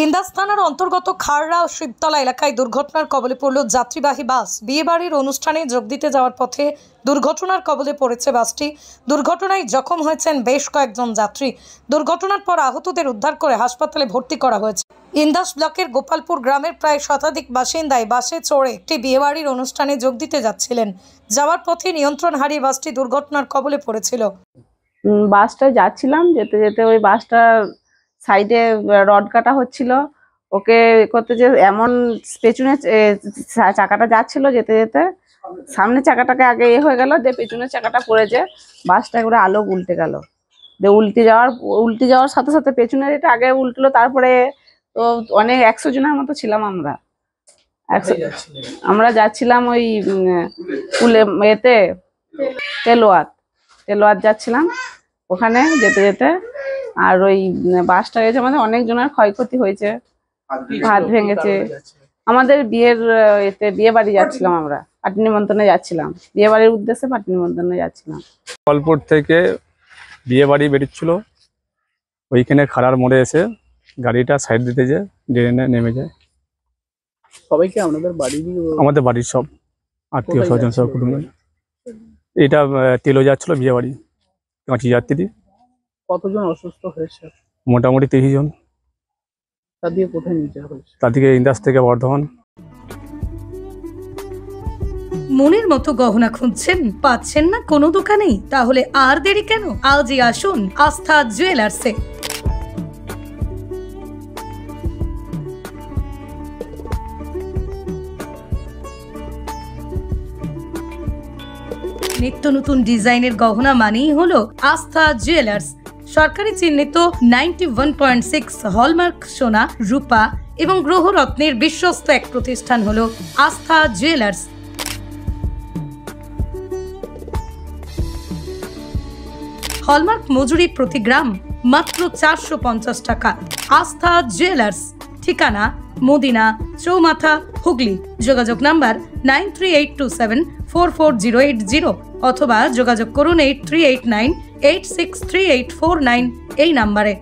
ইন্দাস থানার অন্তর্গত খারড়া ও শিবতলা এলাকায় দুর্ঘটনার কবলে পড়ল যাত্রীবাহী বাস। বিয়েবাড়ির অনুষ্ঠানে যোগ দিতে যাওয়ার পথে দুর্ঘটনার কবলে পড়েছে বাসটি। দুর্ঘটনায় জখম হয়েছেন বেশ কয়েকজন যাত্রী। দুর্ঘটনার পর আহতদের উদ্ধার করে হাসপাতালে ভর্তি করা হয়েছে। ইন্দাস ব্লকের গোপালপুর গ্রামের প্রায় শতাধিক বাসিন্দাই বাসে চড়ে একটি বিয়েবাড়ির অনুষ্ঠানে যোগ দিতে যাচ্ছিলেন। যাওয়ার পথে নিয়ন্ত্রণ হারিয়ে বাসটি দুর্ঘটনার কবলে পড়েছিল। বাসটা যাচ্ছিলাম, যেতে যেতে ওই বাসটা সাইডে রড কাটা হচ্ছিল, ওকে করতে যে এমন পেছনে চাকাটা যাচ্ছিল, যেতে যেতে সামনে চাকাটাকে আগে হয়ে গেল, যে পেছনের চাকাটা পড়েছে, বাসটা একবারে আলো উল্টে গেল। যে উল্টে যাওয়ার সাথে সাথে পেছনের এটা আগে উল্টলো, তারপরে তো অনেক 100 জনের মতো ছিলাম আমরা। আমরা যাচ্ছিলাম ওই এতে তেলোয়াত যাচ্ছিলাম, ওখানে যেতে যেতে। আর ওই বাসটা গেছে, আমাদের অনেক জনের ক্ষয়ক্ষতি হয়েছে, হাত ভেঙেছে। আমাদের বিয়ে বাড়ি যাচ্ছিলাম, আমরা পার্টি নিমন্ত্রণে যাচ্ছিলাম, বিয়ে বাড়ির উদ্দেশ্যে পার্টি নিমন্ত্রণে যাচ্ছিলাম। গোপালপুর থেকে বিয়ে বাড়ি বেরোচ্ছিল, ওইখানে খাড়ার মোড়ে এসে গাড়িটা সাইড দিতে যে ড্রেনে নেমে যায়। সবাইকে আমাদের বাড়ির সব আত্মীয় স্বজন সব কুটুম্ব। এটা তেলো যাচ্ছিল বিয়ে বাড়ি, 5 যাত্রী। কতজন অসুস্থ হয়েছে? মোটামুটি 30 জন। তাদেরকে কোথায় নিয়ে যাওয়া হয়েছে? তাদেরকে ইন্দাস থেকে বর্ধমান। মনের মতো গহনা খুঁজছেন, পাচ্ছেন না কোনো দোকানেই? তাহলে আর দেরি কেন, আজই আসুন আস্থা জুয়েলার্সে। নিত্য নতুন ডিজাইনের গহনা মানেই হলো আস্থা জুয়েলার্স। সরকারি চিহ্নিত 91.6 হলমার্ক সোনা, রূপা এবং গ্রহরত্নের বিশ্বস্ত এক প্রতিষ্ঠান হলো আস্থা জুয়েলার্স। হলমার্ক মজুরি প্রতি গ্রাম মাত্র 450 টাকা। আস্থা জুয়েলার্স, ঠিকানা মদিনা চৌমাথা, হুগলি। যোগাযোগ নাম্বার 9382744080 অথবা যোগাযোগ করুন 8389863849 এই নাম্বারে।